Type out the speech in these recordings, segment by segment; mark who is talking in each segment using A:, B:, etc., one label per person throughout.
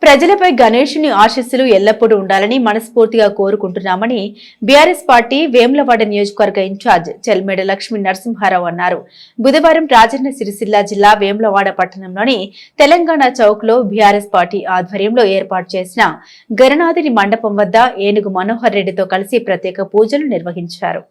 A: ప్రజలపై గణేశుని ఆశీస్సులు ఎల్లప్పుడూ ఉండాలని మనస్ఫూర్తిగా కోరుకుంటున్నామని బీఆర్ఎస్ పార్టీ వేములవాడ నియోజకవర్గ ఇన్ఛార్జ్ చెల్మేడ లక్ష్మీ నరసింహారావు అన్నారు. బుధవారం రాజన్న సిరిసిల్ల జిల్లా వేములవాడ పట్టణంలోని తెలంగాణ చౌక్ లో బీఆర్ఎస్ పార్టీ ఆధ్వర్యంలో ఏర్పాటు చేసిన గణనాథుని మండపం వద్ద ఏనుగు మనోహర్ రెడ్డితో కలిసి ప్రత్యేక పూజలు నిర్వహించారు.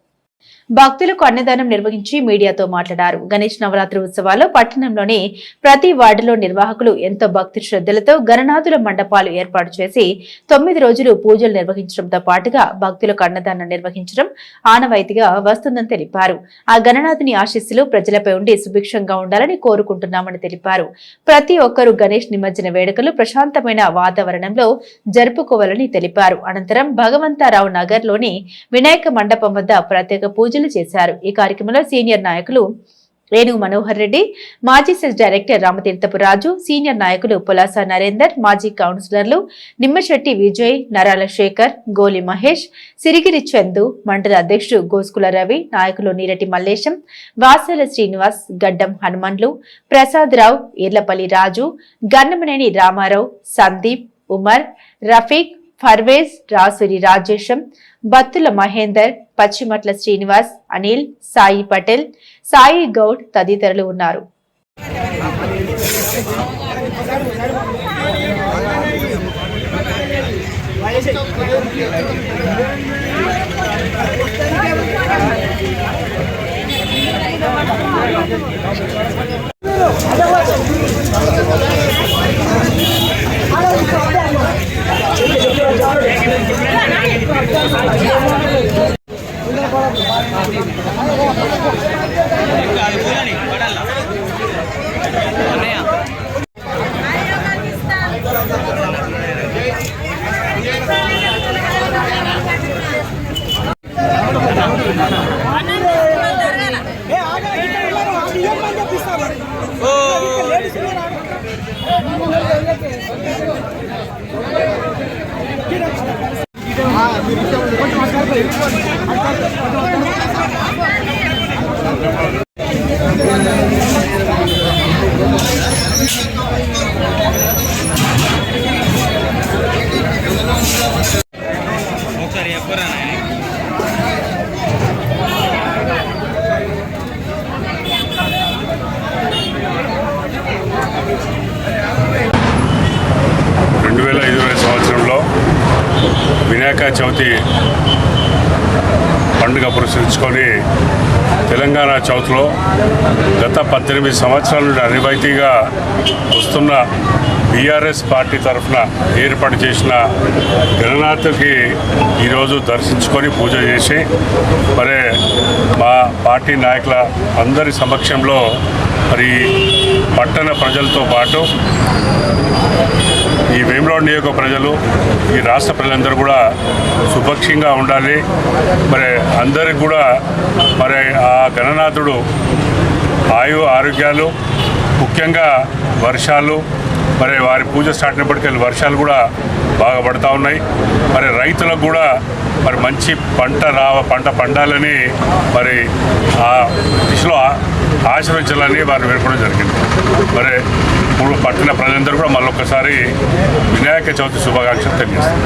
A: భక్తులకు అన్నదానం నిర్వహించి మీడియాతో మాట్లాడారు. గణేష్ నవరాత్రి ఉత్సవాల్లో పట్టణంలోని ప్రతి వార్డులో నిర్వాహకులు ఎంతో భక్తి శ్రద్ధలతో గణనాథుల మండపాలు ఏర్పాటు చేసి 9 రోజులు పూజలు నిర్వహించడంతో పాటుగా భక్తులకు అన్నదానం నిర్వహించడం ఆనవాయితీగా వస్తుందని తెలిపారు. ఆ గణనాథుని ఆశీస్సులు ప్రజలపై ఉండి సుభిక్షంగా ఉండాలని కోరుకుంటున్నామని తెలిపారు. ప్రతి ఒక్కరూ గణేష్ నిమజ్జన వేడుకలు ప్రశాంతమైన వాతావరణంలో జరుపుకోవాలని తెలిపారు. అనంతరం భగవంతారావు నగర్ లోని వినాయక మండపం వద్ద ప్రత్యేక పూజలు చేశారు. ఈ కార్యక్రమంలో సీనియర్ నాయకులు ఏనుగు మనోహర్ రెడ్డి, మాజీ సెస్ డైరెక్టర్ రామతీర్థపు రాజు, సీనియర్ నాయకులు పులాస నరేందర్, మాజీ కౌన్సిలర్లు నిమ్మశెట్టి విజయ్, నరాల శేఖర్, గోలి మహేష్, సిరిగిరి చందు, మండల అధ్యక్షుడు గోస్కుల రవి, నాయకులు నీరటి మల్లేశం, వాసల శ్రీనివాస్, గడ్డం హనుమన్లు, ప్రసాద్ రావు, ఈర్లపల్లి రాజు, గన్నమనేని రామారావు, సందీప్, ఉమర్, రఫీక్, ఫర్వేజ్, రాసురి రాజేశం, బత్తుల మహేందర్, పచ్చిమట్ల శ్రీనివాస్, అనిల్, సాయి పటేల్, సాయి గౌడ్ తదితరులు ఉన్నారు.
B: వినాయక చవితి పండుగ పురస్కరించుకొని తెలంగాణ చౌత్లో గత 18 సంవత్సరాల నుండి అనివాయితీగా వస్తున్న బీఆర్ఎస్ పార్టీ తరఫున ఏర్పాటు చేసిన గణనాథుకి ఈరోజు దర్శించుకొని పూజ చేసి మరి మా పార్టీ నాయకుల అందరి సమక్షంలో మరి పట్టణ ప్రజలతో పాటు ఈ వేములవాడ నియోజక ప్రజలు, ఈ రాష్ట్ర ప్రజలందరూ కూడా సుపక్షంగా ఉండాలి. మరి అందరికి కూడా మరి ఆ గణనాథుడు ఆరోగ్యాలు, ముఖ్యంగా వర్షాలు, మరి వారి పూజ స్టార్ట్ అయినప్పటికీ వర్షాలు కూడా బాగా పడుతూ ఉన్నాయి. మరి రైతులకు కూడా మరి మంచి పంట పండాలని మరి ఆ దిశలో ఆశీర్వదించాలని వారు వేడుకోవడం జరిగింది. మరి ఇప్పుడు పట్టిన ప్రజలందరూ కూడా మళ్ళొకసారి వినాయక చవితి శుభాకాంక్షలు తెలియజేస్తారు.